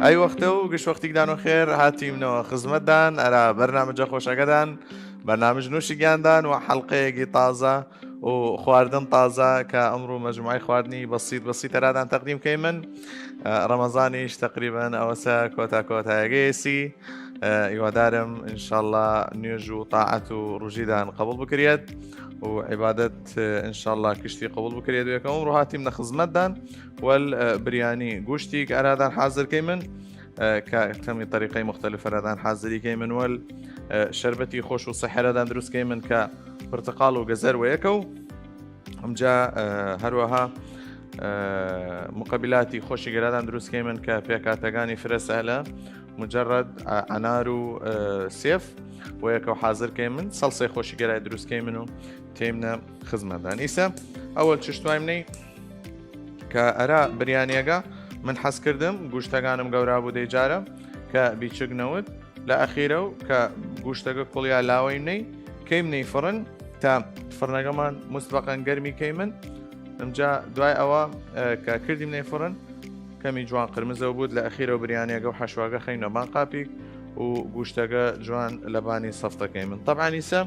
ئەی وەختە و گشت وەختێکدان و خێر هاتیمنەوە خزمەتدان ئەرا بەرنامەجە خۆشەکەدان بەرنامج نووشی گیاندان و حەڵقەیەکی تازە و خواردن تازە کە ئەمڕوو مەجموعی خواردنی بەسیط ئەرادان تەقدیم من ڕەمەزانیش تقریبا ئەوەسە کۆتاکۆتایەگەیەسی هیوادارم ئینشاءالله نوێژ و تاعەت و ڕژیدان قبول بکرێت و عیبادەت ئینشاءالله کشتی قبول بکرێت و یەکەم ڕۆ هاتیمنە خزمەتدان والبرياني گوشتی ئەرادان حازرکەی من کە تەمی طریقەی مختلف ئەرادان حازریکەی من وەل شەربەتی خۆش و سەحرەدان دروستکەی من کە پرتقال و گەزەر وەیەکە و ئەمجا هەروەها مقابلاتی خۆشی گەرادان دروستکەی من کە پێکاتەکانی فرەسەلە مجرد ئەنار و سێف وەیەکە و حازرکەی من سەڵسەی خۆشی گەرای دروستکەی من و تێمنە خزمەتدان ئیسە ئەوەل چشتوایم کە ئەرا بریانیەکە من حەز کردم گوشتەکانم گەورا بوو دەیجارە کە بیچگنەوت لە ئەخیرە و کە گوشتەکە کوڵیا لاوەی نەی کەیم نەی فڕن تا فڕنەکەمان مستبقەن گەرمی کەی من ئەمجا دوای ئەوە کە کردیم نەی فڕن کەمی جوان قرمزە بوود لە ئەخیرە و بریانیەکە و حەشواگە خەینەبان قاپیک و گوشتەکە جوان لەبانی سەفتەکەی من طبعاً ئیسە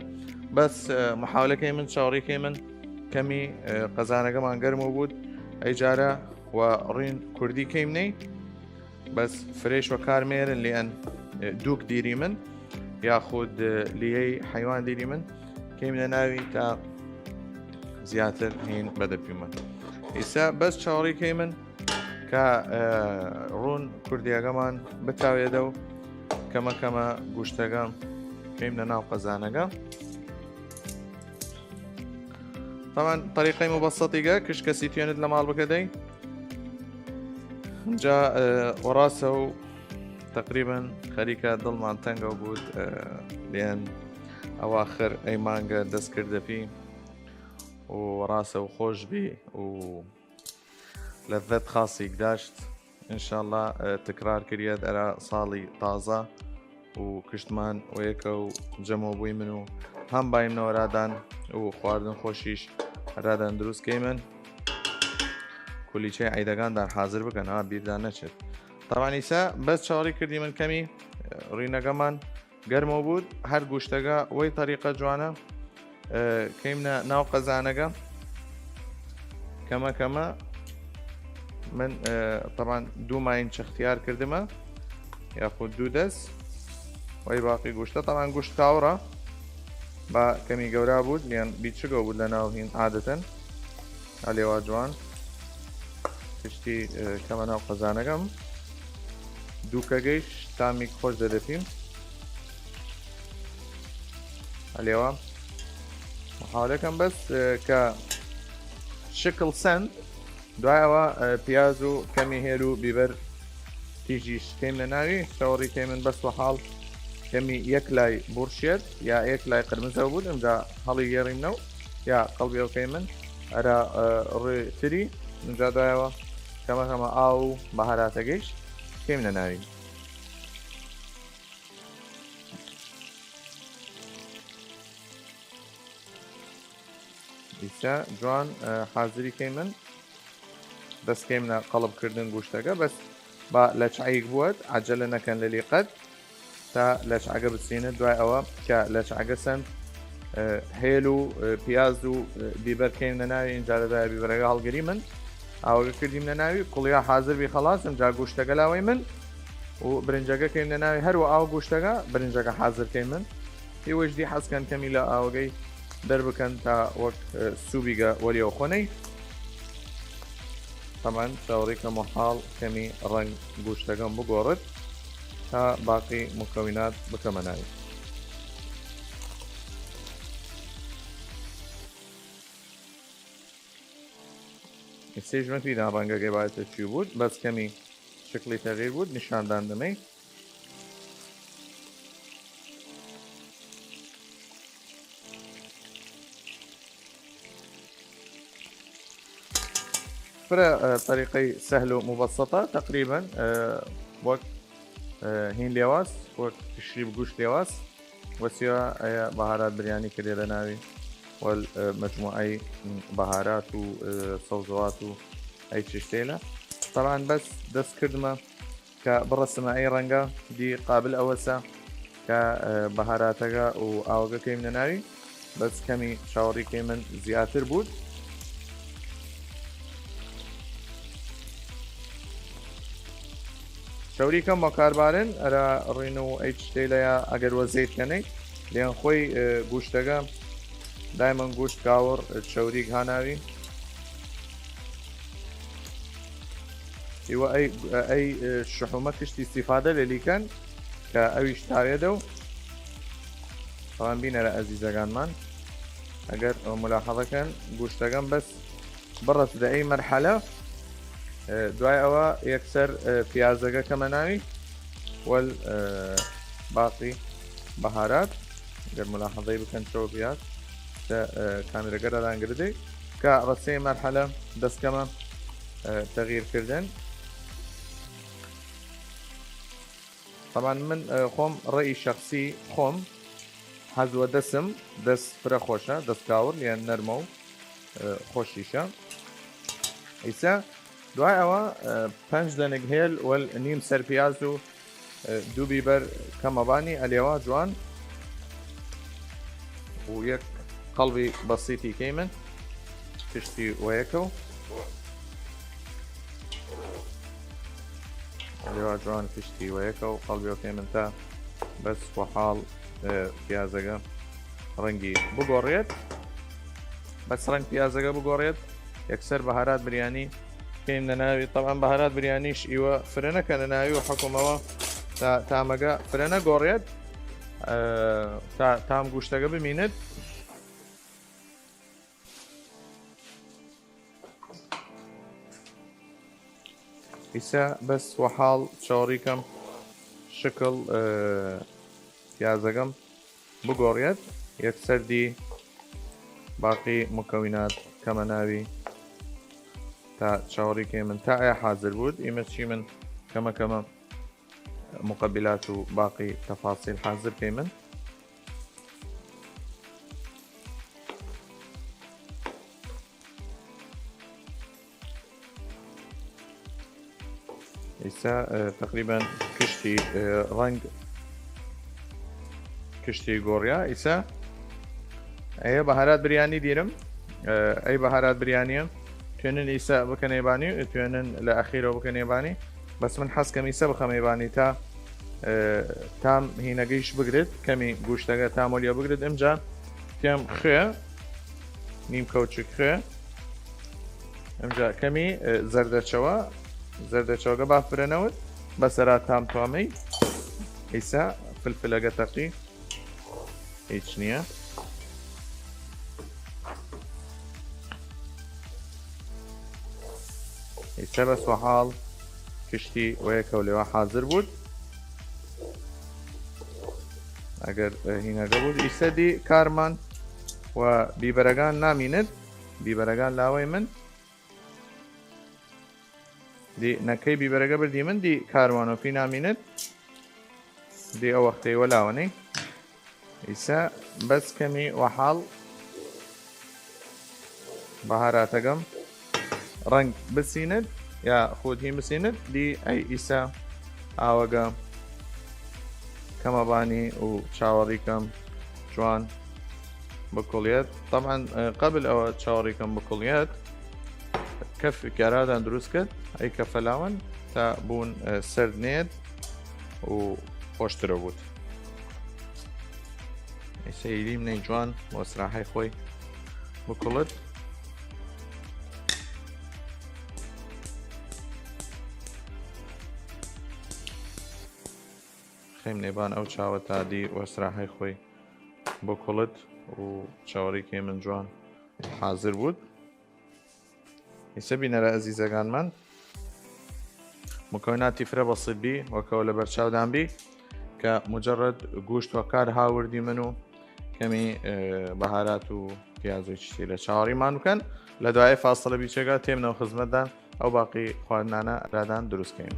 بەس محاولەکەی من چاوەڕێکەی من کەمی قەزانەکەمان گەرمە بوود ئەی جارە و ڕین کوردی کەیم نەی بەس فرێش وە کارمێرن لێن دووک دیری من یاخود لیەی حیوان دیری من کەیمنە ناوی تا زیاتر هین بەدەپی من ئیسا بەس چاوەڕێکەی من کە ڕوون کوردیەکەمان بتاوێدە و کەمە گوشتەکە کەیمنە ناو قەزانەکە طبعا طريقة مبسطة كش كسيتيون لمال بكدي جاء وراسه تقريبا خريكة ضل مع تنجا وبود لأن أواخر أي مانجا دسكر دفي وراسه وخوش بي ولذات خاصة يقداشت إن شاء الله تكرار كرياد أرى صالي طازة وكشتمان ويكو جمو بوي منو هم بایم نورادان و خواردن خوشیش رادان دروست کەیمن کولیچەی عیدەکاندان حاضر بکەن ها بیردان نەچێت طبعاً ئیسا بەس چاوەڕی کردی من کەمی ڕینەکەمان گەرمە بوود هەر گوشتەکە وەی طریقە جوانە کەیمنە ناو قەزانەکە کەمە من طبعاً دوو ماین اختیار کردمە یاخود دوو دەست وەی باقی گوشتە طبعاً گوشت کاوڕە با کەمی گەورا بوود لیان بیچگە بوود لە ناو هین عادەتەن ئەلێوا جوان پشتی کەمە ناو قەزانەکەم دووکەگەیش تامیک خۆش دەدەپیم ئەلێوا محاولەکەم بەس کە شکل سند دوایەوە پیاز و کەمی هێر و بیبەر تیژیش کەیم لە ناوی چاوەڕی کەی من بەس وەحاڵ کەمی یەک لای بورشێت یا یەک لای قرمزە بوود ئەمجا هەڵی گێڕینەوە یا قەڵبی ئەوکەی من ئەرا ڕێتری ئەمجا دوایەوە کەمە ئاو و بەهاراتەگەیش کەیم لە ناوی ئیسا جوان حازری کەی من دەست کەیمنە قەڵبکردن گوشتەکە بەس با لە چایک بووە عەجەلە نەکەن لە لیقەت تا لەچعگە بچینە دوای ئەوە کە لەچعگە سند هێل و پیاز و بیبەر کەیم لە ناوی اینجا لەدایە بیبەرەکە هەڵگری من ئاوەکە کردیم لە ناوی کوڵیا حازر بی خەڵاسم جا گوشتەکە لاوەی من و برنجەکە کەیم لە ناوی هەروە ئاو گوشتەکە برنجەکە حازرکەی من هیوەشدی حەزکەن کەمی لە ئاوەکەی دەربکەن تا وەک سوبیگە وەریەوە خۆنەی تەمان چاوەڕێکە مەحاڵ کەمی ڕەنگ گوشتەکەم بگۆڕێت تا باقی مکونات بکەمە ناوی سێژمەتی ناڕەنگەکەی باێتە چی بوود بەس کەمی شکلی تەغیر بوود نیشاندان دەمەی فرە طریقەی سهل و مبسطة تقریبا وەک هین لێواس وەک تشری بگوشت لێواس وەسیوە ئەیە بەهارات بریانی کردێ لە ناوی والمجموعەی بەهارات و سەوزەوات و ئەی چشتێنە طبعاً بەس دەست کردمە کە کە بڕەسمە ئەی ڕەنگە دی قابل ئەوەسە کە بەهاراتەکە و ئاوەکەکەی منە ناوی بەس کەمی چاوەڕێکەی من زیاتر بوو شەوریکەم بۆ کاربارن ئەرە ڕین و ئەی شتەی لەیە ئەگەر وە زەیتکەنەی لێن خۆی گوشتەکە دایمەن گوشت کاوەڕ شەوریک هاناوی ئیوە ئەی شحومە کشتی استیفادە لێلیکەن کە ئەویش تاوێدە و طبعاً بینەرە ئەزیزەکانمان ئەگەر ملاحەڵەکەن گوشتەکەم بەس بڕەت لە ئەی مەرحەلە دوای ئەوە یەکسەر پیازەکە کەمە ناوی وەل باقی بەهارات گەر ملاحەڵەی بکەن چۆ پیاز کامێرەگە ڕدانگردەی کە ڕەسەی مەرحەلە دەستکەمە تەغییرکردن طبعاً من خۆم ڕێی شخصی خۆم حەزوە دەسم دەست فرە خۆشە دەستکاور یان نەرمە و خۆشیشە ئیسا دوای ئەوە 5 دەنگ هێل وەل نیم سەر پیاز و 2 بیبەر کەمەبانی ئەلێوە جوان و یەک قەڵبی بەسیتی کەی من پشتی وەیەکە و ئەلێوە جوان پشتی وەیەکە و قەڵبیەکەی من تا بەس وەحاڵ پیازەکە ڕەنگی بگۆڕێت بەس ڕەنگ پیازەکە بگۆڕێت یەکسەر بەهارات بریانی کەیم نەناوی طبعاً بەهارات بریانیش ئیوە فرەنەکە نەناوی و حکومەوە تامەگە فرەنە گۆڕێت تام گوشتەکە بمینێت ئیسا بەس وەحاڵ چاوەڕێکەم شکل پیازەکەم بگۆڕێت یەکسەر دی باقی مکەوینات کەمە ناوی تا چاوەڕێکی من تا ئایا حاضر بود ئیمە چی من کەمە مقبلات و باقی تەفاصیل حاضر کەی من ئیسا تقریبا کشتی ڕەنگ کشتی گۆڕیا ئیسا ئەیە بەهارات بریانی دیرم ئەی بەهارات بریانیە توێنن ئیسا بکەنێبانی و توێنن لە ئەخیرەوە بکەنێبانی بەس من حەزکەم ئیسا بخەمێبانی تا تام هینەگەیش بگرێت کەمی گوشتەکە تامۆلیە بگرێت ئەمجا پێم خوێ نیم کەوچک خوێ ئەمجا کەمی زەردەچەوەگە بافرەنەوت بەسەرا تام توامەی ئیسا فلفلەگە تەقی هیچ نییە ئیسا بەس وەحاڵ کشتی وەیەکە و لێوە حاضر بود ئەگەر هینەگە بود ئیسا دی کارمان و بیبەرەکان نامینێت بیبەرەکان لاوەی من دی نەکەی بیبەرەکە بردی من دی کاروانۆفی نامینێت دی ئەو وەختەی وەلاوەنەی ئیسا بەس کەمی وەحاڵ بەهاراتەکەم ڕەنگ بسینێت یا خۆتی بسینێت دی ئەی ئیسا ئاوەگە کەمەبانی و چاوەڕێکەم جوان بکڵێت طبعاً قبل ئەوە چاوەڕێکەم بکڵێت کەفی کارادان دروست کرد ئەی کە فەلاوەن تا بوون سرد نێت و خۆشترە بوت ئیسەیریم نەی جوان بۆ سراحەی خۆی بکڵێت خەیم نێبان ئەو چاوە تادی وەسراحەی خۆی بۆ کوڵت و چاوەڕێکی من جوان حاضر بود ئیسە بینەرە ئەزیزەکانمان مکەوناتی فرە بەسیط بی وەکەوە لە بەرچاودان بی کە مجرد گوشت وەکار هاوردی من و کەمی بەهارات و پیازۆی چشتی لە چاوەڕێمان بکەن لە دوای فاصلە بیچێگە تێمنەوە خزمەتدان ئەو باقی خواردنانە رادان دروستکەین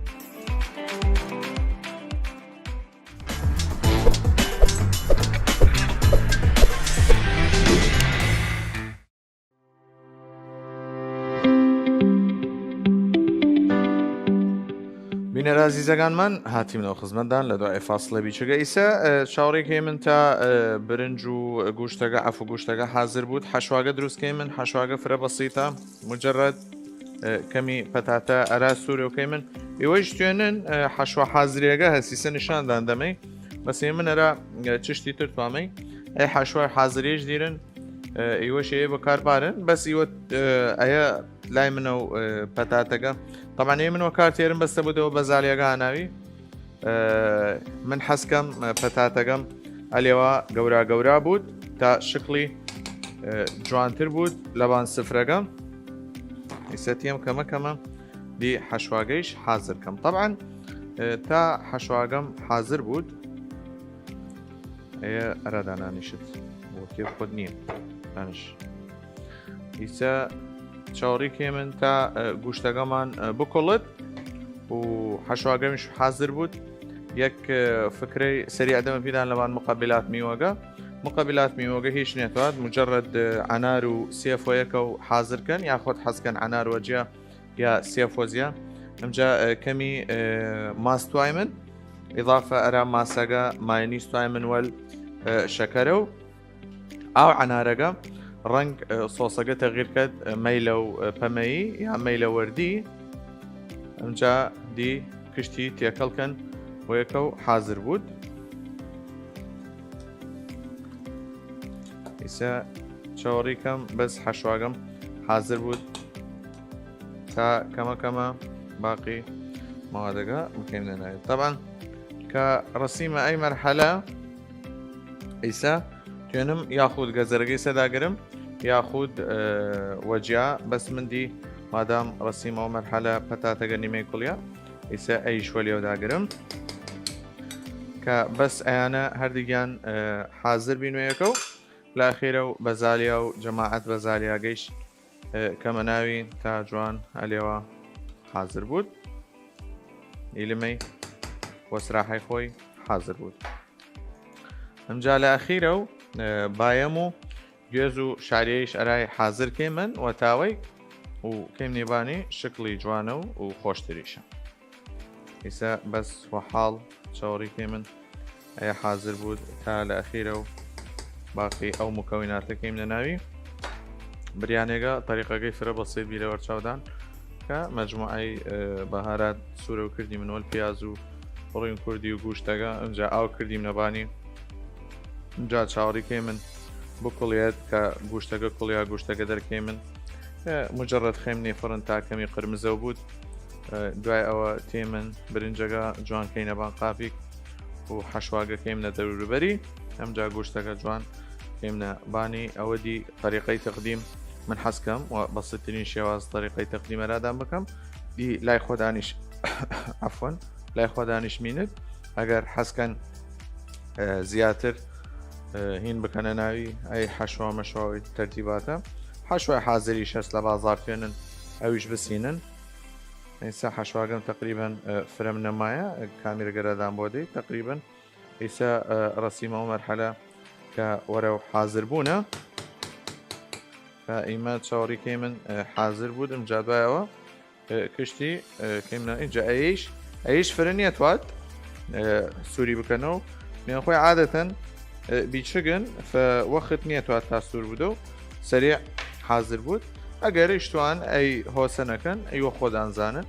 بینەرە ئازیزەکانمان هاتیمەوە خزمەتدان لە دوای فاصلە بیچگە ئیسا چاوەڕێکی من تا برنج و گوشتەکە ئەف و گوشتەکە حاضر بوود حەشواگە دروستکەی من حەشواگە فرە بەسیتە مجرد کەمی پەتاتە ئەرا سوورەکەی من ئێوەش توێنن حەشوا حازریەکە هەسیسە نیشاندان دەمەی بەسێ من ئەرا چشتی تر توامەی ئەی حەشوای حازریش دیرن ئێوەش ئێ بەکاربارن بەس ئیوە ئەیە لای منە و پەتاتەکە طبعا ئێ من وەکارتێرم بەستە بودەوە بە زالیەکە هەناوی من حەسکەم پەتاتەکەم ئەلێوە گەورا بوود تا شکلی جوانتر بوود لەبان سفرەکەم ئیسەتیم کەمە دی حەشواگەیش حازر کەم طبعا تا حەشواگەم حازر بوود ئێ ئەرادانانیشت وەکێ خۆت نییە دانش ئیسە چاوەڕێکی من تا گوشتەکەمان بکۆڵت و حەشواگەمیش حازر بوود یەک فکرەی سەری ئەدەمە پیدان لەوان مقابلات میوەگە مقابلات میوەگە هیچ نێتوات مجرد عنار و سێفۆیەکە و حازرکەن یاخۆت حەزکەن عنار وەجیا یا سێفۆزیە ئەمجا کەمی ماستوای من ئیضافە ئەرا ماسەگە ماینیستوای من وەل شەکەرە و ئاو عنارەکە ڕنگ سۆسەکە تەغیر کرد مەیلە و پەمەیی یا مەیلە وەردی ئەمجا دی کشتی تێکەڵکەن وەیەکە و حازر بوود ئیسا چاوەڕێکەم بەس حەشواگەم حازر بوود تا کەمە باقی موادەکە بکەین لەناوێت طبعا کە ڕسیمە ئەی مەرحەلە ئیسا توێنم یاخود گەزەرەکەی سەداگرم یاخود وەجیا بەس مندی مادام ڕسیمەوە مەرحەلە پەتاتەکە نیمەی کوڵیا ئیسا ئەیش وەلیەوەداگرم کە بەس ئەیانە هەردیگیان حازر بینوەیەکە و لاخێرە و بەزالیا و جەماعەت بەزالیاگەیش کەمە ناوی تا جوان ئەلێوە حازر بوود ئیلمەی وەسراحەی خۆی حازر بوود ئەمجا لە ئەخیرە و باەم و گوێز و شاریەیش ئەرای حازرکەی من وەتاوەی و کەم نێبانی شکلی جوانە و خۆشتریشە ئیسا بەس وەحاڵ چاوەڕێکی من ئەیە حازر بوود تا لە ئەخیرە و باقی ئەو مکەویناتەکەیم لەناوی بریانێگە تەریقەکەی فرە بەسیت بیرە وەرچاودان کە مەجموعەی بەهارات سوورە و کردی منوەل پیاز و ڕووین کوردی و گوشتەکە ئەمجا ئاو کردیم نەبانی جا چاوەڕێکی من بکڵێت کە گوشتەکە کوڵیا گوشتەکە دەرکەی من مجرد خێمنی فڕن تاکەمی قرمزە بوود دوای ئەوە تێ من برنجەکە جوانکەی نەبان قاپیک و حەشواگەکەیم نە دەوروبەری ئەمجا گوشتەکە جوان کەمنە بانی ئەوە دی طریقەی تەقدیم من حەزکەم و بەسیترین شێواز طریقەی تەقدیم ئەرادان بکەم دی لای خۆدانیش عەفوەن لای خۆدانیش مینت ئەگەر حەزکەن زیاتر هین بکەنە ناوی ئەی حەشوا مەشواوی تەرتیباتە حەشوای حازریش هەست لە بازار توێنن ئەویش بسینن ئێستا حەشواگەم تقریبان فرەم نەمایە کامیرەگەرەدان بۆ دەی تقریبان ئێستا ڕسیمەوە مەرحەلە کە وەرە و حازر بوونە کە ئیمە چاوەڕێکی من حازر بوودم جا دوایەوە کشتی کەمنا ئینجا ئەیش فرە نیەتوات سووری بکەنەوە میان خۆی عادەتەن بیچگن وەخت نیەتوات تا سوور بودە و سەریع حازر بوود ئەگەر شتوان ئەی هۆسە نەکەن ئەیوە خۆدانزانن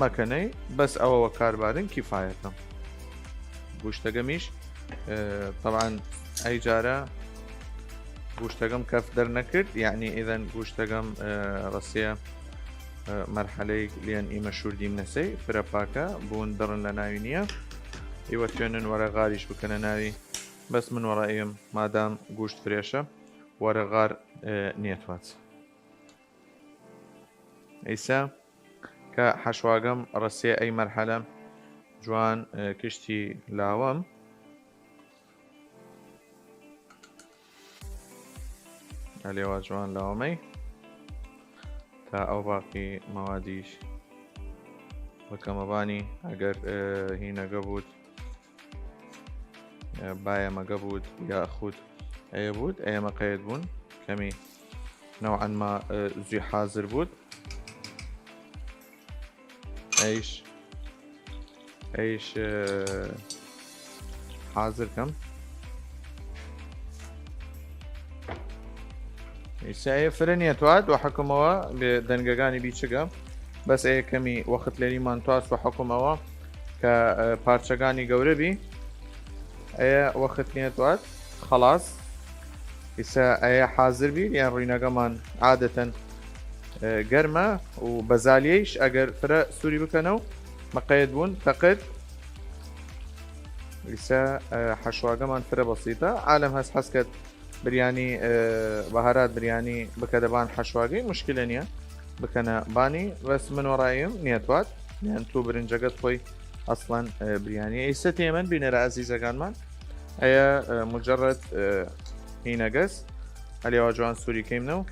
مەکەنەی بەس ئەوەوە کاربارن کیفایەتە گوشتەگەمیش طبعا ئەی جارە گوشتەکەم کەف دەرنەکرد یعنی ئیدەن گوشتەکەم ڕسیە مەرحەلەی لێن ئیمە شوردیم نەسەی فرە پاکە بوون دڕن لە ناوی نییە ئێوە توێنن وەرە غاریش بکەنە ناوی بەس من وەڕائیم مادام گوشت فرێشە وەرە غار نیەتوات ئیسا کە حەشواگەم ڕسیە ئەی مەرحەلە جوان کشتی لاوەم ئەلێوە جوان لاوەمەی تا ئەو باقی مەوادیش بەکەمەبانی ئەگەر هینەگە بوود باەمەگە بوود یاخود ئەیە بوود ئێمە قەیت بوون کەمی نوعا ما زوی حازر بود ئەیش ئەیش حازر کەم ئیسایە فرە نیەتوات و حکومەوە لێ دەنگەکانی بیچگە بەس ئەیە کەمی وەخت لێریمان تواست و حکومەوە کە پارچەکانی گەورە بی ئەیە وەخت نیەتوات خەڵاس ئیسا ئەیە حازر بی یان ڕووینەکەمان عادەتەن گەرمە و بەزالیەیش ئەگەر فرە سووری بکەنە و مەقەیت بوون فەقط ئیسا حەشواگەمان فرە بەسیتە عالم هەست حەسکەت بریانی بەهارات بریانی بکە دەبان حەشواگەی مشکلە نییە بکەنە بانی بەس من وەڕایم نیەتوات یان تۆ برنجەکەت خۆی ئەسڵەن بریانی ئیسە تێمەن بینەرە ئەزیزەکانمان ئەیە مجرد هینەگەس هەلێوا جوان سووریکەیمنە و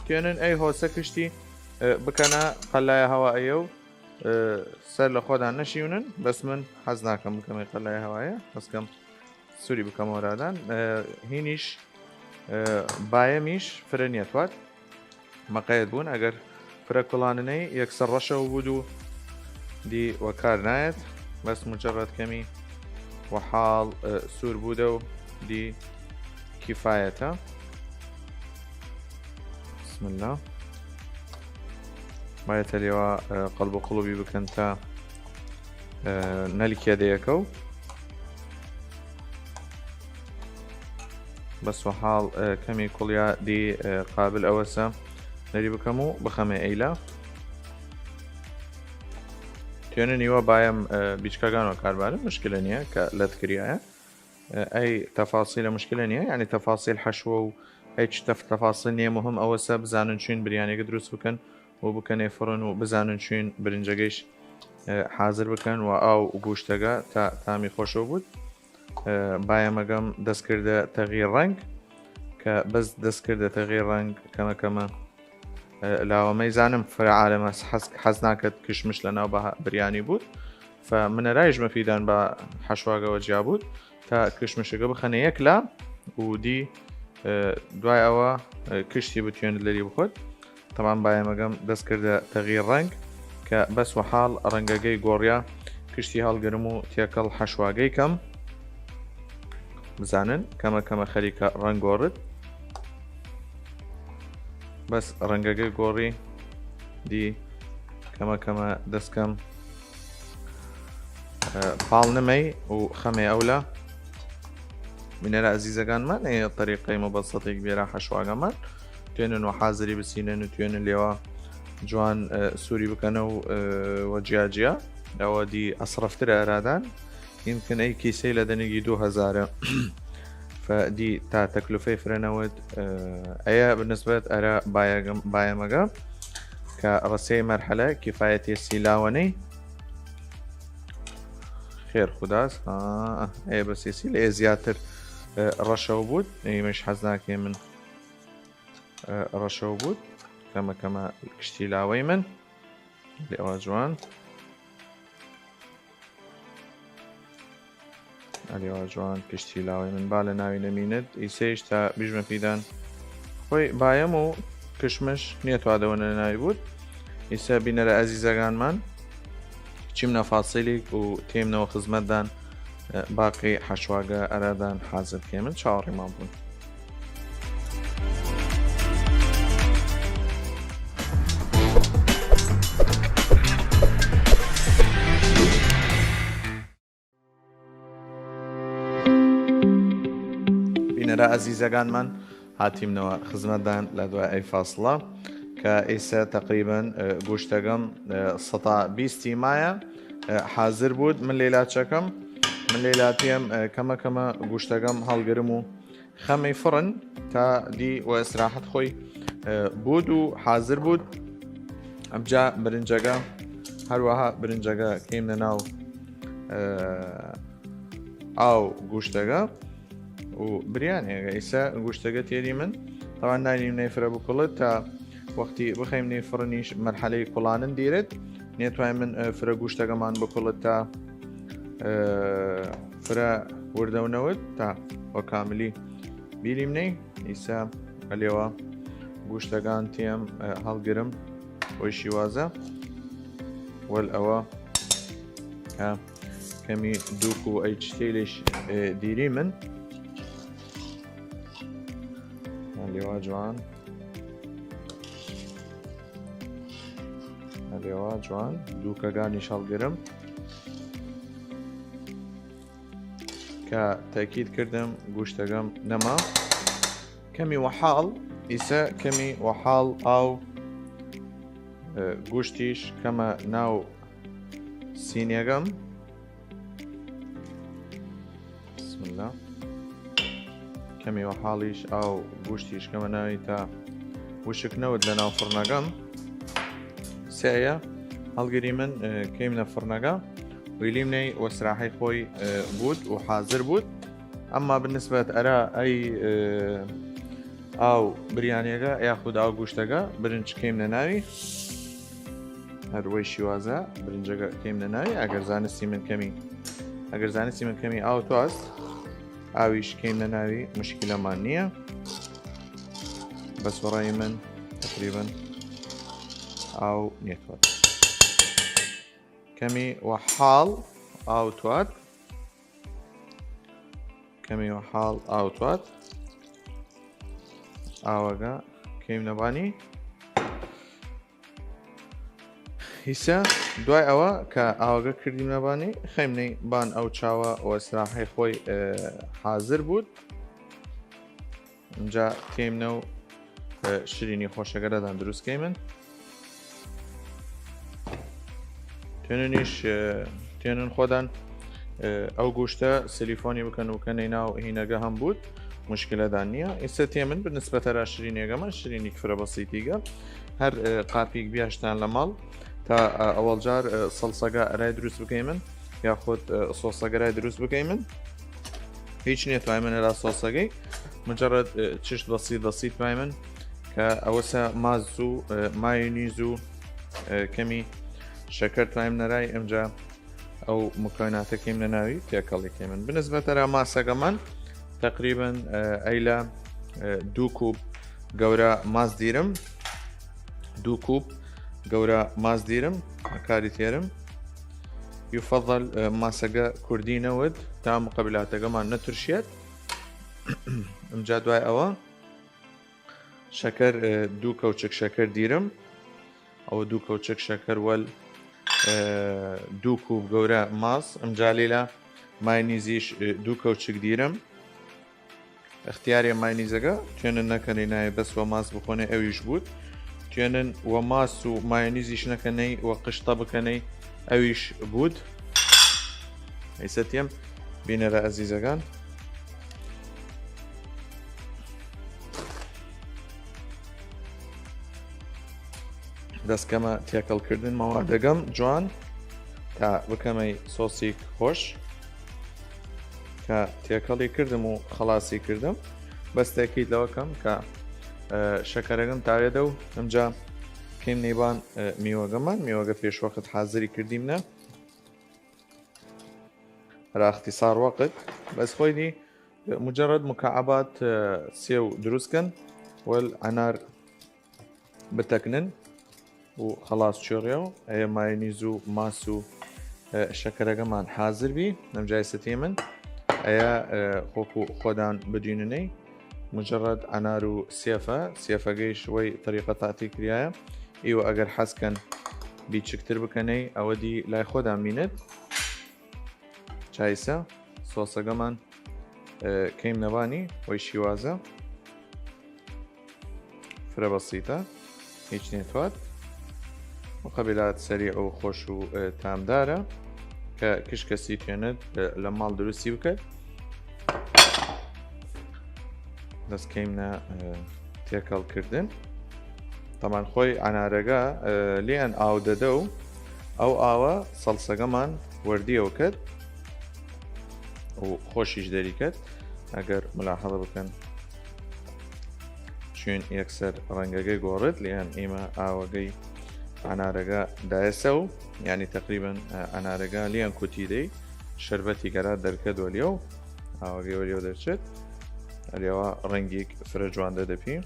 توێنن ئەی هۆسە کشتی بکەنە قەلایە هەوایە و سەر لە خۆدان نەشیونن بەس من حەز ناکەم بکەمەی قەلایە هەوایە بەسکەم سووری بکەم وەرادان هینیش بایەمیش فرە نیەتوات مەقەیت بوون ئەگەر فرە کوڵاننەی یەکسەر ڕەشەوە بود و دی وەکار نایەت بەس مجرد کەمی وەحاڵ سوور بوودە و دی کیفایەتە بسم الله باید لێوە قەڵب و قوڵوبی بکەن تا نەلیکێ دەیەکە و بەس وەحاڵ کەمی کوڵیا دی قابل ئەوەسە نەری بکەم و بخەمێ ئەیلا توێنە نیوە بایم بیچکەکانەوە کاربارن مشکلە نییە کە لەت کریایە ئەی تەفاسیلە مشکلە نییە یعنی تەفاسیل حەشوە و هیچ تەفاسیل نییە مهم ئەوەسە بزانن چوین بریانێکە دروست بکەن و بکەنێ فڕن و بزانن چوین برنجەکەیش حازر بکەن و ئاو و گوشتەکە تا تامی خۆشەوە بود بایەمەگەم دەستکردە تەغییر ڕەنگ کە بەس دەستکردە تەغییر ڕەنگ کەمەکەمە لاوەمەی زانم فرە عالەمە حەز ناکەت کشمش لە ناو بریانی بود فمنەرایش مەفیدان بە حەشواگەوە جیا بود تا کشمشەکە بخەنە یەک لا و دی دوای ئەوە کشتی بتوێنێت لەری بخۆت تەمان بایەمەگەم دەستکردە تەغییر ڕەنگ کە بەس وەحاڵ ڕەنگەکەی گۆڕیا کشتی هەڵگرم و تێکەڵ حەشواگەی کەم بزانن کەمە خەریکە ڕەنگ گۆڕت بەس ڕەنگەکەی گۆڕی دی کەمە دەستکەم پاڵ نمەی و خەمێ ئەولا بینەرە ئەزیزەکانمان ئەیە طریقەی مەبەسەتێک بێرە حەشواگەمان توێنن و حازری بسینن و توێنن لێوە جوان سووری بکەنە و وەجیاجیا ئەوە دی ئەسرەفترە ئەرادان يمكن أي كيسي لدنيجي 2000 فدي تا تكلفة فرنود أيا بالنسبة أرى بايا مجا كرسي مرحلة كفاية السلاوني خير خداس أي بس يسيل أي زياتر رشا وبود أي مش حزناك من رشا وبود كما كشتي لاوي من لأواجوان عليها جوان كشتي لاوي من بالا ناوي نميند يسيش تا بيجمع فيدان خوي بايمو كشمش نيتو هذا ناوي بود يسا بينا لأزيزاقان من چيمنا فاصليك و تيمنا وخزمت دان باقي حشواقا أرادان حازر كامل شعوري ما بون بینەرە ئەزیزەکانمان هاتیمنەوە خزمەتدان لە دوای ئەی فاصلە کە ئێستا تقریباً گوشتەکەم 120 مایە حازر بود من لێلاتچەکەم من لێلاتیم کەمە گوشتەکەم هەڵگرم و خەمەی فڕن تا دی و ئەسراحەت خۆی بود و حازر بود ئەمجا برنجەکە هەروەها برنجەکە کەیمنە ناو ئاو گوشتەکە و برياني إيسا قوشتاقة تيري من طبعا نايني منيفرة بكلت تا وقتي بخيم نيفرنيش مرحلة كلان ديرت نيتواي من فرا قوشتاقة مان بكلت تا فرا وردونود تا وكاملي بيري مني إيسا اليوا قوشتاقان تيم هالقرم ويشي وازا والأوا كمي دوكو ايش تيلش ديري من اليوا جوان اليوا جوان دوكا غاني شالقرم كتأكيد كردم قوشتقم نما كمي وحال إسا كمي وحال أو قوشتيش كما ناو سينيقم بسم الله كمي وحاليش أو قوشتيش كما ناوي تا وشك نود لناو فرنقم سايا هالقري من كيمنا فرنقا ويليمني وسراحي خوي بود وحاضر بود أما بالنسبة أرى أي أو بريانيغا ياخد أو قوشتغا برنج كيمنا ناوي هروي شوازا برنجا كيمنا ناوي أجر زانستي من كمي أو توست أويش كيمنا ناوي مشكلة مانية بس وراي من تقريبا أو نيتوات كمي وحال أو توات كمي وحال أو توات أوغا كيم نباني هسا دوای ئەوە کە ئاوەگە کردیم نەبانی خەیمنەی بان ئەو چاوە وەسراحی خۆی حاضر بود اینجا تێمنە و شرینی خۆشەگەرەدان دروستکەی من تێنن خۆدان ئەو گوشتە سلیفۆنی بکەن و کەنەی ناو هینەگە هەم بود مشكلة نییە ئێستا تێمن بنسبەتە شرینێگەمە شرینی فرە بەسیتیگە هەر قاپیک بیاشتان لە ماڵ تا ئەوەڵ جار سەڵسەگە ئەرای دروست بکەی من یاخۆت سۆسەگەرای دروست بکەی من هیچ نییە توای منێرا سۆسەگەی مجرد چشت بەسیت توای من کە ئەوەسە ماز و مایۆنیز و کەمی شەکەر توای منەرای ئەمجا ئەو مکۆیناتەکەیم لە ناوی تێکەڵێکی من بنسبەتەرە ماسەگەمان تقريبا أيلا 2 كوب قورا ماز ديرم 2 كوب قورا ماز ديرم كاري تيرم يفضل ماسقة كردينة ود تا مقابلاتها كمان نترشيت مجاد واي أوا شكر 2 كوتشك شكر ديرم أو 2 كوتشك شكر وال 2 كوب قورا ماز مجاليلا مايونيزيش 2 كوتشك ديرم اختیاری ماینیزەکە توێنن نەکەنەی نایە بەس وە ماس بخۆنێ ئەویش بود توێنن وە ماس و مایۆنیزیش نەکەنەی وە قشتە بکەنەی ئەویش بود ئەیسەتیم بینەرە ئەزیزەکان دەستکەمە تێکەڵکردن مەوادەگەم جوان تا بکەمەی سۆسیک خۆش کە تێکەڵی کردم و خلاصی کردم بەس تاکید لەوە کەم کە شەکەرەکەم تاوێدە و ئەمجا کەم نەیبان میوەگە پێشوەقت حازری کردیمنە على اختصار وقت بس خويدي مجرد مكعبات سيو دروسكن والعنار بتكنن وخلاص شوريو هي مايونيزو ماسو شكرا كمان حاضر بي نمجاي ستيمن ايا خوكو خودان بدينني مجرد عنارو سيفا جيش وي طريقة تعطيك ريايا ايو اگر حسكن بيتشكتر بكني اودي لاي خودان ميند چایسە سۆسەکەمان کەیم نەبانی وەی شیوازە فرە بەسیتە هیچ نێتوات مقابلات سەریع و خۆش و تامدارە کە کەسی توێنێت لە ماڵ دروستی بکەێت دەست کەیمنە تێکەڵکردن تەمان خۆی ئەنارەکە لێیان ئاو دەدە و ئەو ئاوە سەڵسەکەمان وەردیەوە کرد و خۆشیش دەریکەت ئەگەر ملاحەڵە بکەن چون یەکسەر ڕەنگەکەی گۆڕێت لێیان ئێمە ئاوەگەی ئەنارەکە دایەسە و ینی تقریبا ئەنارەکە لیان کوتیدەی شربەتی گەرا دەرکەت وەلیە و ئاوەگەی وەلیەوە دەرچێت ئەلێەوە ڕەنگێک فرە جوان دەدەپی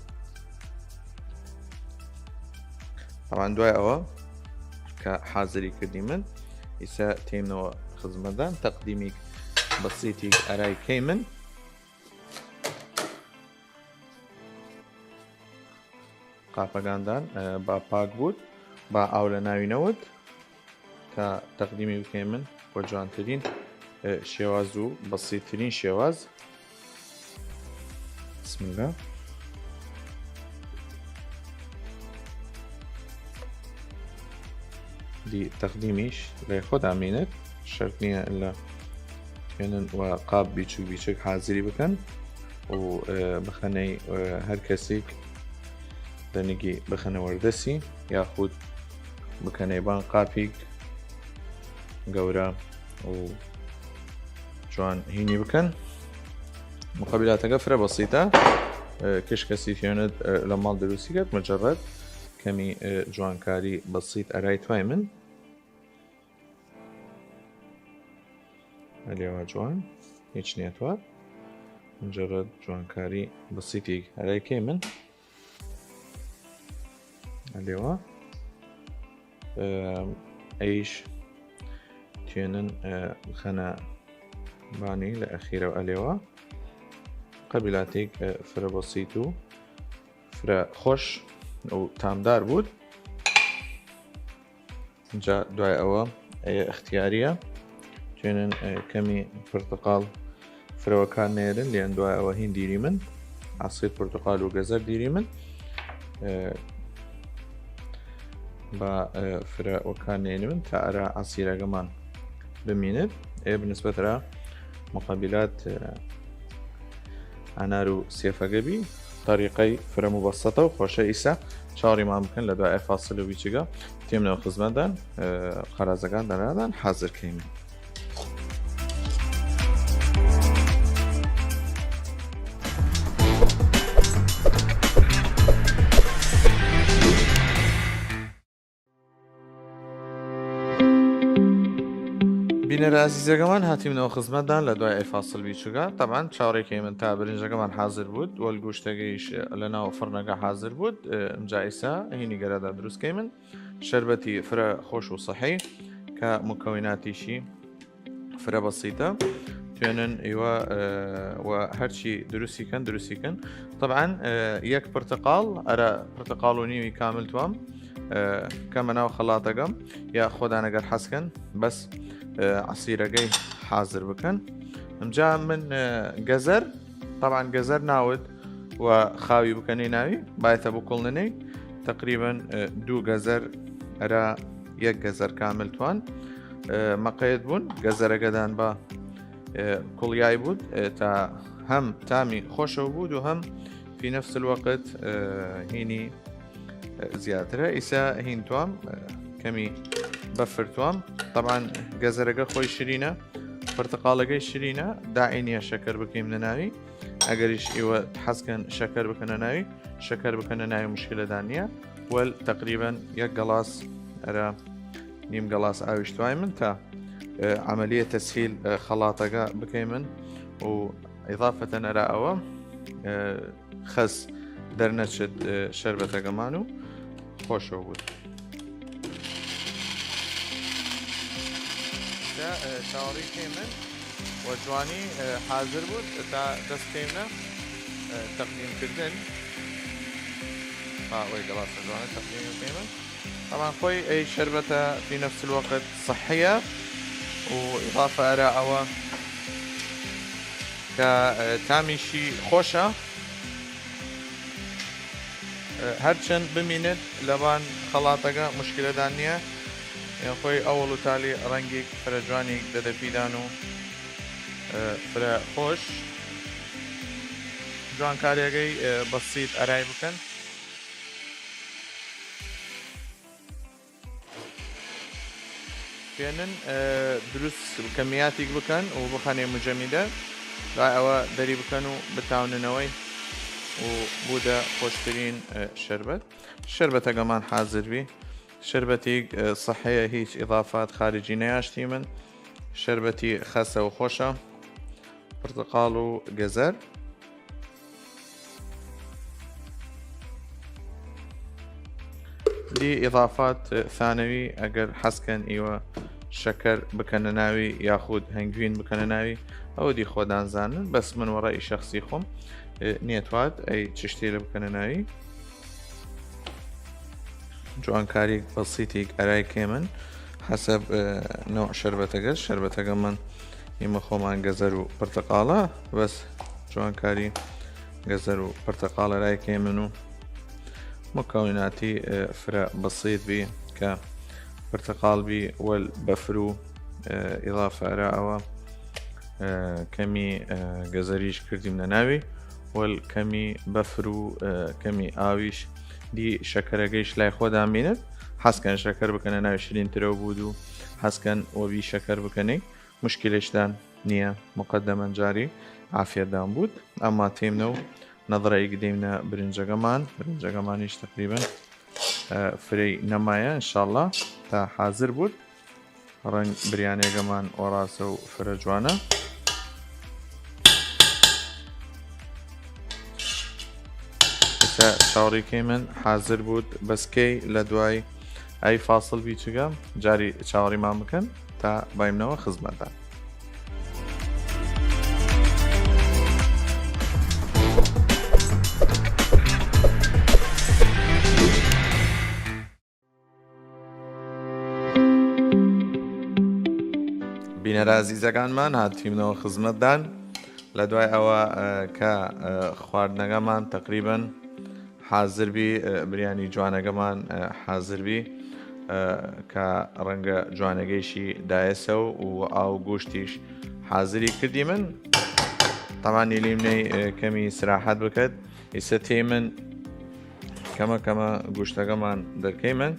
ئەوان دوای ئەوە کە حازری کردی من ئیسا تێمنەوە خزمەدان تەقدیمی بەسیتی ئەرای کەی من قاپەکاندان با پاک بوود با ئاو لە ناوینەوت تا تەقدیمی بکەین من بۆ جوانترین شێواز و بەسیترین شێواز. بسم الله. دی تەقدیمیش لە خۆدا مینێت شەرت نییە لە توێنن و قاب بیچوک بیچک حازری بکەن و بخەنەی هەر کەسێک دەنگی بخەنە وەردەسی یاخود بکەنەیبان قاپێک گەورە و جوان هینی بکەن. مقابلاتەکە فرە بەسیتە کەش کەسی توێنێت لە ماڵ دروستی کرد مجرد کەمی جوانکاری بەسیت ئەرای توای من ئەلێوە جوان هیچ نێتوە مجرد جوانکاری بەسیتی ئەرایکەی من ئەلێوە ئەیش توێنن خەنە بانی لە ئەخیرەوە ئەلێوە قەبیلاتێک فرە بەسیت و فرە خۆش و تامدار بود. جا دوای ئەوە اختیاریە توێنن کەمی پرتقال فرەوەکان نێرن لێن دوای ئەوە هین دیری من عسیر پرتقال و گەزەر دیری من بە فرەوەکان نێنی من تا ئەرە عسیرەکەمان بمینێت. بنسبەترە مقابلات ئەنار و سێفەگەبی طریقەی فرە مبەسەتە و خۆشە ئیسا چاوەڕێمان بکەن لە دوای فاسل و بیچگە تێمنەوە خزمەتدان خەرازەکان دەنادان حازرکەین. بینەرە ئازیزەکەمان هاتیمنەوە خزمەتدان لە دوای فاسل بیچووگە تەبان چاوەڕێکی من تا برنجەکەمان حازر بوود وەل گوشتەکەیش لە ناو فڕنەکە حازر بوود. ئەمجا ئیسا هینی گەرەدا دروستکەی من شەربەتی فرە خۆش و سەحی کە مکەویناتیشی فرە بەسیتە توێنن ئێوە هەرچی دروستیکەن طبعاً یەک پرتقال ئەرە پرتقال و نیوی کامل توام کەمە ناو خەڵاتەکەم یا خۆدانەگەر حەسکەن بەس عسیرەکەی حازر بکەن. ئەمجا من گەزەر طبعاً گەزەر ناوت و خاوی بکەنەی ناوی باەتە بکڵنەی تقریبا 2 گەزەر ئەرە 1 گەزەر کامل توان مەقەیت بوون گەزەرەکەدان بە کوڵیای بود تا هەم تامی خۆشەوە بود و هەم في نفس الوقت هینی زیاترە. ئیسا هین توام کەمی بەفر توام طبعاً گەزەرەکە خۆی شرینە پرتقالەکەی شرینە داعینیە شەکەر بکەیم لە ناوی ئەگەریش ئێوە حەزکەن شەکەر بکەنە ناوی شەکەر بکەنە ناوی مشکلەدان نییە وەل تقریبا 1 گەڵاس ئەرە نیم گەڵاس ئاویش توای من تا عملیە تەسهیل خەڵاتەکە بکەی من و ئیضافەتەن ئەرە ئەوە خەس دەرنەچێت شەربەتەکەمان و خۆشەوە بود. چاوەڕێی من و جوانی حاضر بود تا دەستکەینە تەقدیمکردن وەی گەڵاسە جوانە تەقدیمکەی من طبعاً خۆی ئەی شەربەتە في نفس الوقت صحية وإضافة ئەرە ئەوە کە تامیشی خۆشە هەرچەند بمینێت لەبان خەڵاتەکە مشکلەدان نییە یان خۆی ئەوڵ و تالی ڕەنگێک فرە جوانێک دەدەپیدان و فرە خۆش جوانکاریەکەی بەسیت ئەرای بکەن. توێنن دروست کەمیاتێک بکەن و بخەنێ مجەمیدە دوای ئەوە دەری بکەن و بتاوننەوەی و بوودە خۆشترین شەربەت. شەربەتەکەمان حازر بی شەربەتێک سەحەیە هیچ ئیضافات خارجی نەیاشتی من شەربەتی خەسە و خۆشە پرتقال و گەزەر دی إضافات ثانوي أجر حسكن إيوه شەکەر بکەنە ناوی یاخود هەنگوین بکەنە ناوی ئەوە دی خۆدانزانن بەس من وەڕای شخصی خۆم نێتوات ئەی چ شتێ لە بکەنە ناوی جوانکاری بەسیتی ئەرای من حسب نوع شربەتەکە من ئێمە خۆمان گەزەر و پرتەقاڵە بەس جوانکاری گەزەر و پرتەقاڵە لای من و مكوناتي فرق بسيط بي كبرتقال بي والبفرو إضافة رائعة كمي جزريش كردي من ناوي والكمي بفرو كمي آويش دي شكر جيش لا يخود عمينت حس كان شكر بكنا ناوي 20 ترو بودو حس كان وبي شكر بكني مشكلة دان نية مقدما جاري عافية دان بود أما تيمنو نظرة قديمنا برنجەکەمانیش تقریبا فري نمايا إن شاء الله تا حاضر بود ڕەنگ بریانێگەمان وەڕاستە و فرە جوانە چاوەڕێکەی من حاضر بود بەسکەی لە دوای ئەی فاصل بیچگەم جاری چاوەڕیمان بکەن تا باینەوە خزمەتدا بینەرە ئازیزەکانمان هاتووینەوە خزمەتدان لە دوای ئەوە کە خواردنەکەمان تقریبا حاضر بی بریانی جوانەکەمان حاضر بی کە ڕەنگە جوانەکەیشی دایەسە و ئاو گۆشتیش حاضری کردی من تەمانی لیمنەی کەمی سراحەت بکەت ئێستا تێی من کەمە گۆشتەکەمان دەکەی من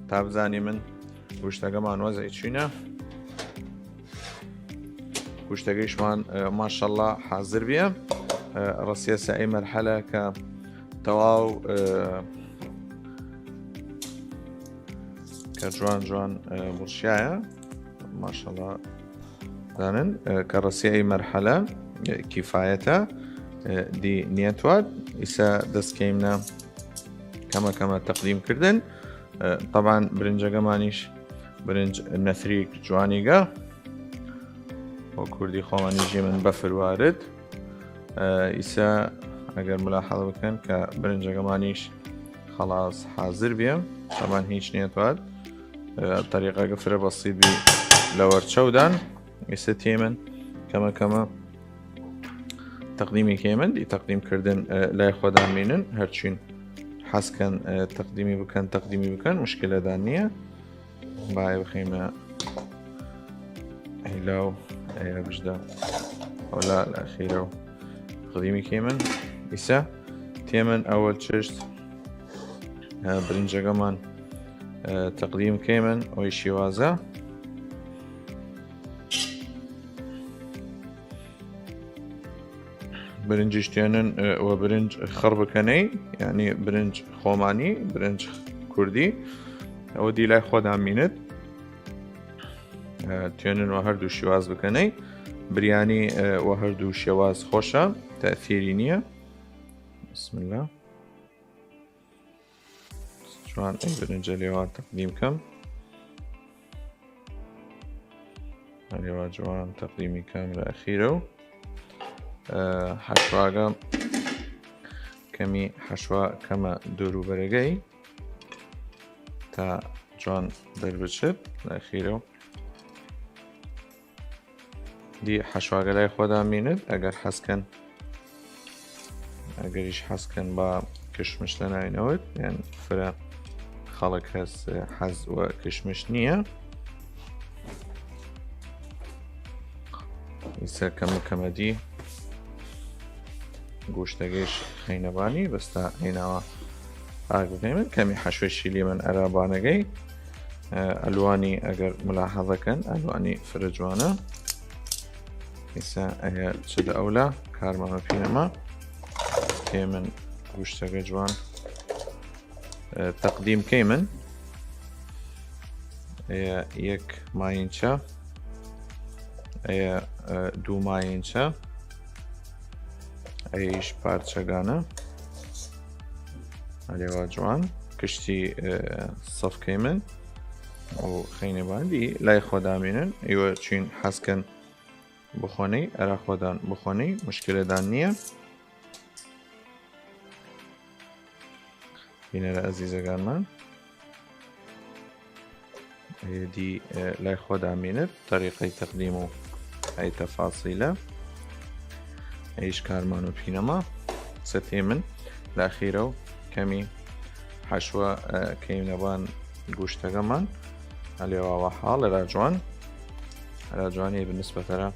تا بزانی من گۆشتەکەمان وەزەی چوینە گوشتەکەیشمان ماشەڵڵا حاضر بیە ڕەسیەسە ئەی مەرحەلە کە تەواو کە جوان بڵشایە ماشەڵڵا دانن کە ڕەسی ئەی مەرحەلە کیفایەتە دی نیەتوات ئیسا دەستکەیمنە کەمە تەقدیم کردن طبعا برنجەکەمانیش برنج نەفریک جوانیگە وكردي خۆمانیژی من بەفر وارد ئیسا ئەگەر ملاحەڵە بکەن کە برنجەکەمانیش خلاص حاضر بێم طبعا هیچ نێتوات طریقەکە فرە بەسیط بی لە وەرچەودان ئێستا تێ من کەمە تەقدیمی کێ من دی تەقدیم کردن لای خۆدان بینن هەرچین حەسکەن تەقدیمی بکەن مشکلەدان نییە باە بخەیمە هیلاو بجدا ولا الأخيرة تقديمي كيمن إسا تيمن أول ششت برنجة كمان تقديم كيمن ويشي وازا برنج اشتيانن وبرنج خربكني يعني برنج خوماني برنج كردي ودي لا خود عمينت توێنن و هەردوو شێواز بکەنەی بریانی و هەردوو شێواز خۆشە تەئثیری نییە بسم الله جوان ئەی برنجە لێوان تەقدیم کەم لێوە جوان تەقدیمی کەم لە ئەخیرە و حەشواگە کەمی حەشوا کەمە دووروبەرەگەی تا جوان دەربچێت لە ئەخیرە و دي حشواگە لای خۆدان بینێت ئەگەریش حەسکەن با کشمش لە ناوینەوەت یان فرە خەڵک هەس حەز و کشمش نییە ئیسا کەمەدی گۆشتەکەیش خەینەبانی بەستا هێناوە ئاگەکەی من کەمی حەشوێشی لێ من ئەرابانەکەی ئەلوانی ئەگەر ملاحەزەکەن ئەلوانی فرە جوانە ئێستا ئەگە چ لە ئەولا کارمانە پێنەما کێ من گوشتەکە جوان تەقدیم کەی من یەک ماینچە دوو ماینچە ئەیش پارچەگانە ئەلێوا جوان کشتی سەفکەی من ئەو خەینەباندی لای خۆدامێنن ئێوە چین حەزکەن بخۆنەی ئەرا خۆدان بخۆنەی مشکلەدان نییە. بینەرە ئەزیزەکانمان دی لای خۆدامێنێت طریقەی تەقدیم و ئەی تەفاسیلە ئەیش کارمان و پینەما سەتێ من لاخیرە و کەمی حەشوە کەینەبان گوشتەکەمان ئەلێواوە حاڵ راجوانی بنسبەتەرە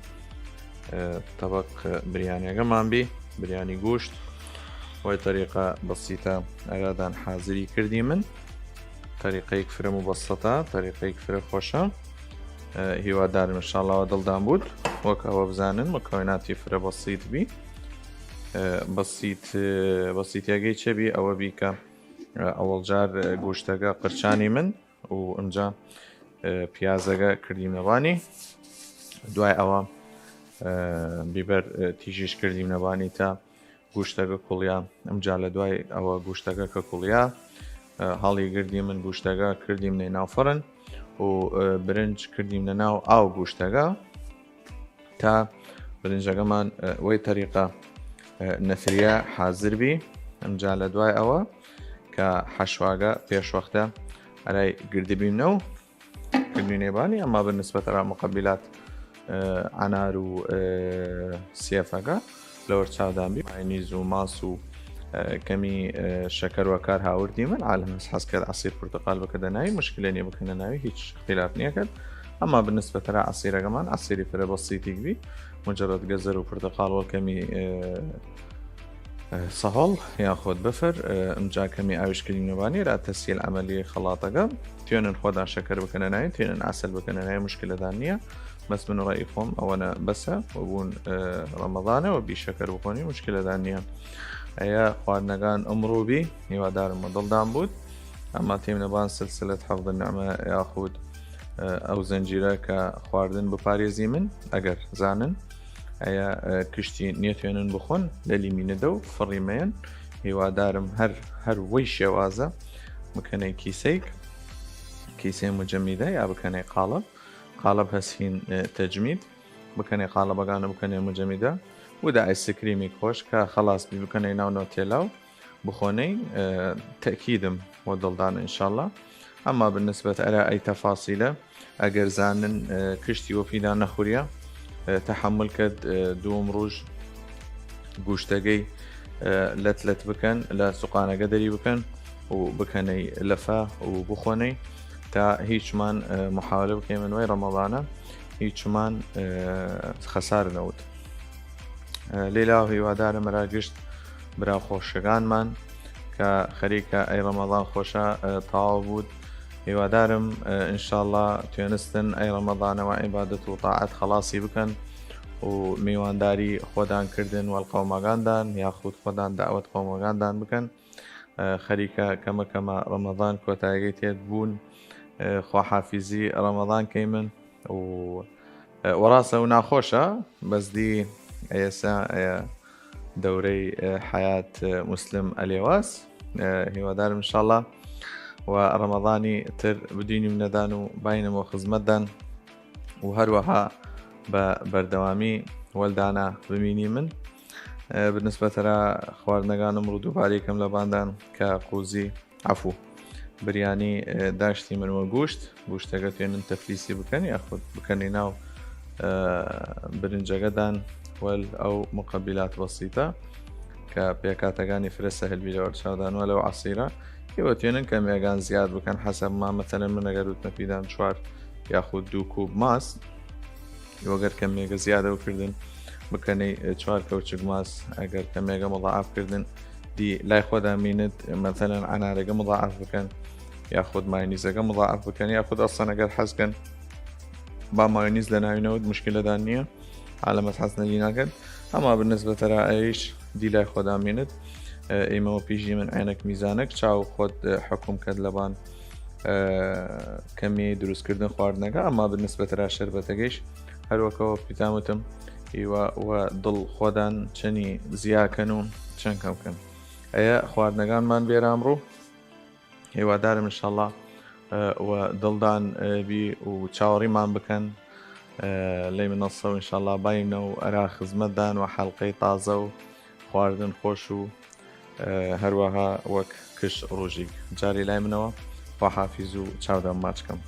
طبق بريانيەکەمان بێ بريانی گوشت وهي طريقة بسيطة أرادان حاضري كردي من طريقة يكفر مبسطة طريقة يكفر خوشة هو دارم إن شاء الله ودل دامبود وكهو بزانن مكونات يفر بسيط بي بسيط يجي شبي أو بيكا أول جار گوشتەکە قرچانی من و ئەمجا پیازەکە کردیم نەبانی دوای ئەوە بیبەر تیژیش کردیم نەبانی تا گوشتەکە کوڵیا ئەمجا لە دوای ئەوە گوشتەکە کە کوڵیا هەڵی گردی من گوشتەکە کردیم لە ناو فڕن و برنج کردیم لە ناو ئاو گوشتەکە تا برنجەکەمان وەی طریقە نەفریە حازر بی ئەمجا لە دوای ئەوە کە حەشواگە پێشوەختە ئەرای گردبیمنە و کردوینێبانی ئەمما بنسبەتەرا مقبلات عنار و سێفەکە لەوەر چاودانبی ماینیز و ماس و کەمی شەکەر وەکار هاوردی من عالم حەز کرد عسیر پورتقال بکەدە ناوی مشکلە نیە بکەنە ناوی هیچ اختلاف نییە کرد ئەمما بنسبەتەرا عسیرەکەمان عسیری فرە بەسیطێک بی مجرد گەزەر و پورتقال و کەمی سهل ياخد بفر مجاكمي عايش كلمة نباني را تسهيل عملية خلاطة تيونن خدا شكر بكنناي تيونن عسل بكنناي مشكلة دانية بس من رأيكم أو أنا بس وبون رمضان وبي شكر بكوني مشكلة دانية أيا خوارنقان أمرو بي يوادار مضل دامبود أما تيم نبان سلسلة حفظ النعمة ياخد أو زنجيرة كخواردن بباريزي من أجر زانن أيا كشتي نيتوانن بخون لليمين دو فريمين هوادارم هر ويش يوازا مكاني كيسين مجمدة يا بكاني قالب هسين تجميد بكاني قالب أغانا بكاني مجمدة ودا ايس كريمي كوش كخلاص بكاني ناو نوتيلاو بخوني تأكيدم ودلدان إن شاء الله. أما بالنسبة إلى أي تفاصيل أجر زانن كشتي وفيدا نخوريا تحمل كد دوم روج گوشتەکەی لەت بکەن لە سوقانە گەدەری بکەن و بکەنەی لەفا و بخۆنەی تا هیچمان محاولە بکەین من وای ڕەمەضانە هیچمان خەسار نەوت لێلا هیوادارم مەراگشت برا خۆشەکانمان کە خەریکە ئەی ڕەمەضان خۆشە تەواو بوود هیوادارم ئینشاءالله توێنستن ئەی ڕەمەضانەوە عیبادەت و تاعەت خەڵاسی بکەن و میوانداری خۆدان کردن وەڵقەومەکاندان یاخود خۆدان داوەت قەومەکاندان بکەن خەریکە کەمەکەمە ڕەمەضان کۆتاییەکەی تێت بوون خواحافیزی ڕەمەضان کەی من و وەڕاستە و ناخۆشە بەسدی ئێسا دەورەی حیات مسلم ئەلێواس هیوادارم ئینشاءالله و ڕەمەضانی تر بدینیم نەدان و باینەوە خزمەتدان و هەروەها بە بەردەوامی وەلدانە ببینی من بالنسبەتەرە خواردنەکانم ڕوودووباری کەم لە باندان کە قوزی عەفوو بریانی داشتی منوە گوشتەکە توێنن تەفلیسی بکەن یاخود بکەنی ناو برنجەکەدان وەل ئەو مقبلات بەسیتە کە پێکاتەکانی فرە سەهل لەوەر چاودانوە لەو عەسیرە هێوە توێنن کەمیەکان زیاد بکەن حەسەب ما مەتەلەن من ئەگەر وتمەپیدان 4 یاخود 2 کوب ماس وەگەر کەمێگە زیادەوکردن بکەنەی 4 کەوچک ماس ئەگەر کەمێگە مضاعفکردن دی لای خۆدا مینت مەتەلەن عنارێگە مضاعف بکەن یاخود ماینیزەکە مضاعف بکەن یاخود ئەسڵەن ئەگەر حەزکەن با ماینیز لە ناوینەوەت مشکلەدان نییە عالەمەت حەز نەلی ناکرد ئەما بالنسبەتەرە ئەیش دی لای خۆدا مینت ئێمەوە پیژی من عینەک میزانێک چاو خۆت حکوم کرد لەبان کەمی دروستکردن خواردنەکە ئەما بالنسبەتەرە شەربەتەکەیش هەروەکەوە پیتامتم و دڵ خۆدان چەنی زیاکەن و چەند کەمکەن ئەیە خواردنەکانمان بێرە ئەمڕۆ هیوادارم ئینشاءالله و دڵدان بی و چاوەڕیمان بکەن لەی منەسە و ئینشاءالله باینە و ئەرا خزمەتدان و حەڵقەی تازە و خواردن خۆش و هەروەها وەک کش ڕۆژێک جاری لای منەوە خواحافیز و چاودەم ماچکەم.